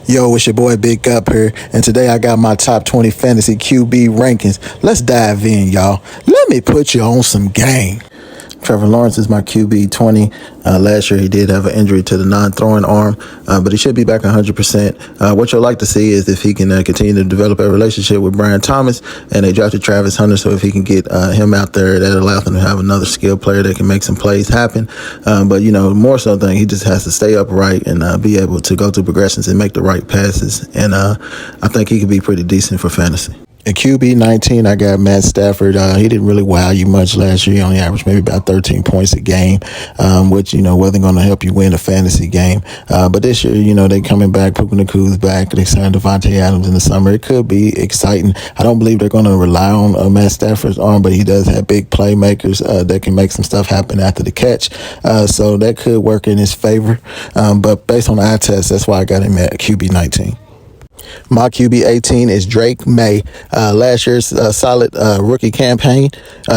Yo, it's your boy Big Gup here, and today I got my top 20 fantasy QB rankings. Let's dive in, y'all. Let me put you on some game. Trevor Lawrence is my QB 20. Last year he did have an injury to the non-throwing arm, but he should be back 100%. What you'll like to see is if he can continue to develop a relationship with Brian Thomas, and they drafted Travis Hunter, so if he can get him out there, that allows him to have another skilled player that can make some plays happen. But, more so thing, he just has to stay upright and be able to go through progressions and make the right passes. And I think he could be pretty decent for fantasy. At QB 19, I got Matt Stafford. He didn't really wow you much last year. He only averaged maybe about 13 points a game, which, wasn't going to help you win a fantasy game. But this year, they coming back, Puka Nakuma's back. They signed Devontae Adams in the summer. It could be exciting. I don't believe they're going to rely on Matt Stafford's arm, but he does have big playmakers that can make some stuff happen after the catch. So that could work in his favor. But based on the eye test, that's why I got him at QB 19. My QB 18 is Drake May. Last year's solid rookie campaign.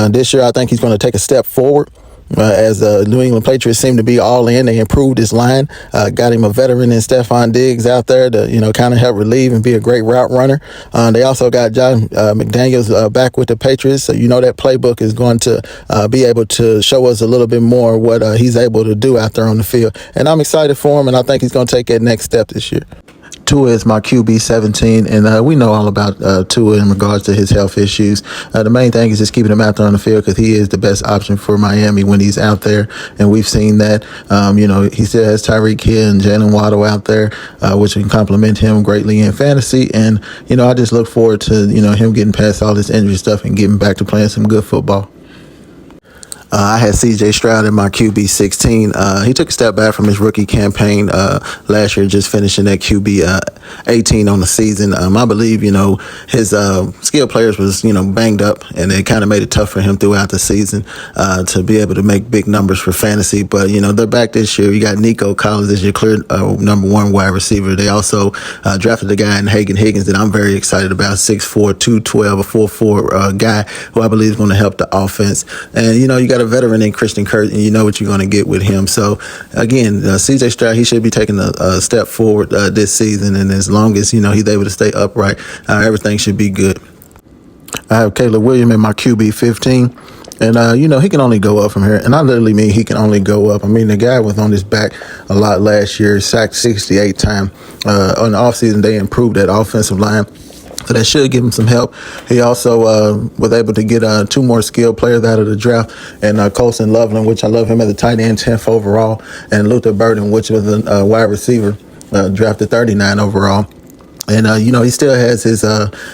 This year, I think he's going to take a step forward. As the New England Patriots seem to be all in, they improved his line. Got him a veteran in Stephon Diggs out there to, kind of help relieve and be a great route runner. They also got John McDaniels back with the Patriots. So, that playbook is going to be able to show us a little bit more what he's able to do out there on the field. And I'm excited for him, and I think he's going to take that next step this year. Tua is my QB 17, and we know all about Tua in regards to his health issues. The main thing is just keeping him out there on the field because he is the best option for Miami when he's out there, and we've seen that. He still has Tyreek Hill and Jalen Waddle out there, which can complement him greatly in fantasy. And, I just look forward to, him getting past all this injury stuff and getting back to playing some good football. I had C.J. Stroud in my QB 16. He took a step back from his rookie campaign last year, just finishing at QB 18 on the season. I believe, his skill players was, banged up, and it kind of made it tough for him throughout the season to be able to make big numbers for fantasy. But, they're back this year. You got Nico Collins as your clear number one wide receiver. They also drafted a guy in Hagen Higgins that I'm very excited about, 6'4", 212, a 4'4" guy who I believe is going to help the offense. And, you got a veteran in Christian Kirk, and you know what you're going to get with him. So, again, C.J. Stroud, he should be taking a step forward this season, and as long as, he's able to stay upright, everything should be good. I have Caleb Williams in my QB 15. And, he can only go up from here. And I literally mean he can only go up. I mean, the guy was on his back a lot last year, sacked 68 times. On the offseason, they improved that offensive line. So that should give him some help. He also was able to get two more skilled players out of the draft, and Colson Loveland, which I love him as a tight end, 10th overall, and Luther Burden, which was a wide receiver, drafted 39 overall. And, he still has his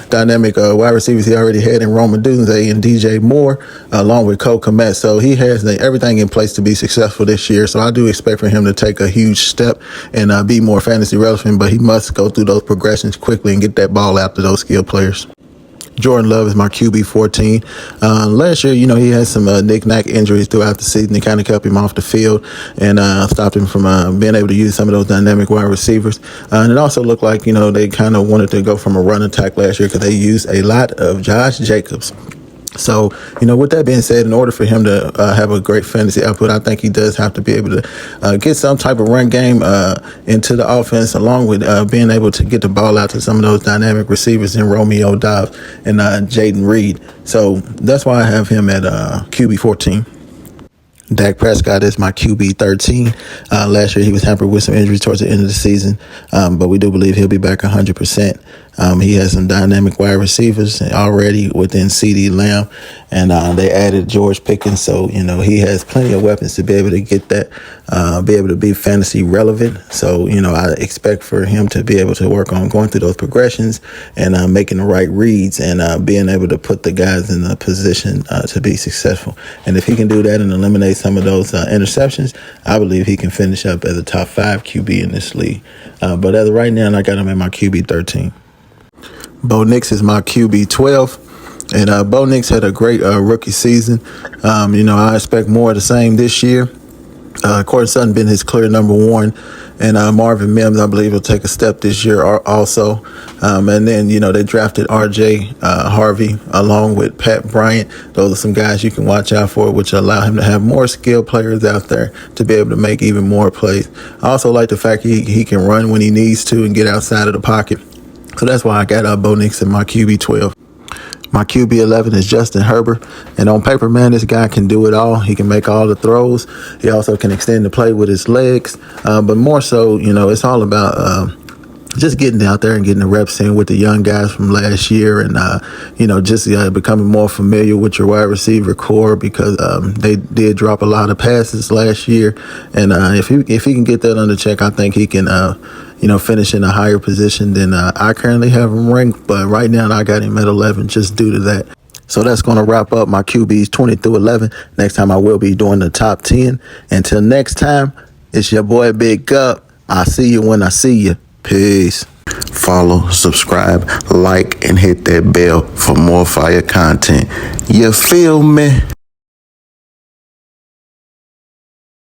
dynamic wide receivers he already had in Rome Odunze and DJ Moore, along with Cole Kmet. So he has everything in place to be successful this year. So I do expect for him to take a huge step and be more fantasy relevant, but he must go through those progressions quickly and get that ball out to those skilled players. Jordan Love is my QB 14. Last year, he had some knick-knack injuries throughout the season. They kind of kept him off the field and stopped him from being able to use some of those dynamic wide receivers. And it also looked like, they kind of wanted to go from a run attack last year because they used a lot of Josh Jacobs. So, with that being said, in order for him to have a great fantasy output, I think he does have to be able to get some type of run game into the offense, along with being able to get the ball out to some of those dynamic receivers in Romeo Dobbs and Jaden Reed. So that's why I have him at QB 14. Dak Prescott is my QB 13. Last year, he was hampered with some injuries towards the end of the season, but we do believe he'll be back 100%. He has some dynamic wide receivers already within CeeDee Lamb, and they added George Pickens. So, he has plenty of weapons to be able to get that, be able to be fantasy relevant. So, I expect for him to be able to work on going through those progressions and making the right reads and being able to put the guys in a position to be successful. And if he can do that and eliminate some of those interceptions, I believe he can finish up as a top 5 QB in this league. But as of right now, I got him at my QB 13. Bo Nix is my QB 12, and Bo Nix had a great rookie season. I expect more of the same this year. Cortland Sutton been his clear number one, and Marvin Mims, I believe, will take a step this year also. And then, they drafted R.J. Harvey along with Pat Bryant. Those are some guys you can watch out for, which allow him to have more skilled players out there to be able to make even more plays. I also like the fact he can run when he needs to and get outside of the pocket. So that's why I got Bo Nix in my QB 12. My QB 11 is Justin Herbert. And on paper, man, this guy can do it all. He can make all the throws. He also can extend the play with his legs. But more so, it's all about just getting out there and getting the reps in with the young guys from last year, and just becoming more familiar with your wide receiver core, because they did drop a lot of passes last year, and if he can get that under check, I think he can finish in a higher position than I currently have him ranked. But right now I got him at 11 just due to that. So that's going to wrap up my QBs 20 through 11. Next time I will be doing the top 10. Until next time, it's your boy Big Gup. I'll see you when I see you. Peace. Follow, subscribe, like, and hit that bell for more fire content. You feel me?